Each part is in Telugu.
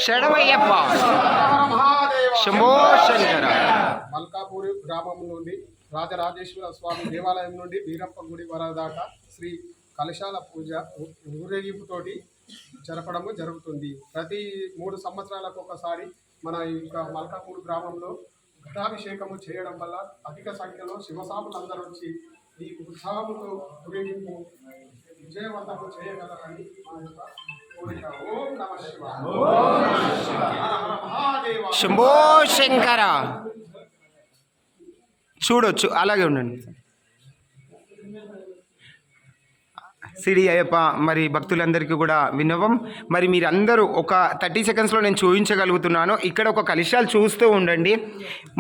శరణమయ్యప్ప శంభో శంకర. మల్కాపూరి గ్రామం నుండి రాజరాజేశ్వర స్వామి దేవాలయం నుండి వీరప్ప గుడి వరదాకా శ్రీ కలశాల పూజ ఊరేగింపుతోటి జరపడము జరుగుతుంది. ప్రతి 3 సంవత్సరాలకు ఒకసారి మన యొక్క మల్కాపూర్ గ్రామంలో ఘటాభిషేకము చేయడం వల్ల అధిక సంఖ్యలో శివసాములందరూ వచ్చి ఈ ఉత్సాహంతో ఊరేగింపు విజయవంతము చేయగలరని మా యొక్క కోరిక. ఓం నమః శివాయ. శంభో శంకర. చూడొచ్చు, అలాగే ఉండండి. సిడి అయ్యప్ప మరి భక్తులందరికీ కూడా విన్నవం. మరి మీరందరూ ఒక 30 సెకండ్స్లో నేను చూపించగలుగుతున్నాను. ఇక్కడ ఒక కలశాలు చూస్తూ ఉండండి.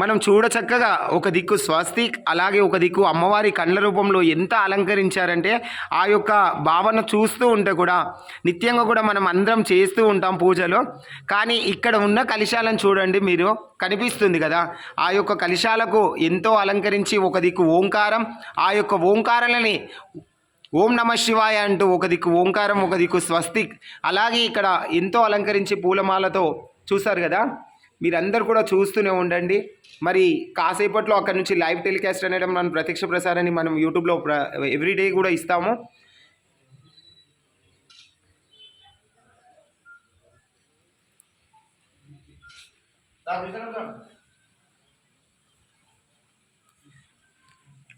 మనం చూడచక్కగా ఒక దిక్కు స్వస్తిక్, అలాగే ఒక దిక్కు అమ్మవారి కండ్ల రూపంలో ఎంత అలంకరించారంటే ఆ యొక్క భావన చూస్తూ ఉంటే కూడా నిత్యంగా కూడా మనం అందరం చేస్తూ ఉంటాం పూజలో. కానీ ఇక్కడ ఉన్న కలశాలను చూడండి, మీరు కనిపిస్తుంది కదా, ఆ యొక్క కలశాలకు ఎంతో అలంకరించి ఒక దిక్కు ఓంకారం, ఆ యొక్క ఓంకారాలని ఓం నమ శివాయ అంటూ ఒక దిక్కు ఓంకారం, ఒక దిక్కు స్వస్తిక్, అలాగే ఇక్కడ ఎంతో అలంకరించి పూలమాలతో చూస్తారు కదా. మీరందరూ కూడా చూస్తూనే ఉండండి. మరి కాసేపట్లో అక్కడ నుంచి లైవ్ టెలికాస్ట్ అనేది మనం ప్రత్యక్ష ప్రసారాన్ని మనం యూట్యూబ్లో ఎవ్రీడే కూడా ఇస్తాము.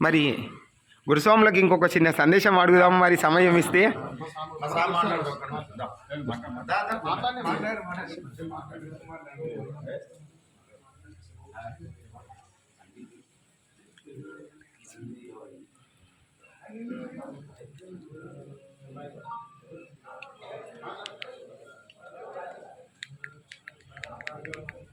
మరి గురుస్వాములకు ఇంకొక చిన్న సందేశం అడుగుదాం, మరి సమయం ఇస్తే.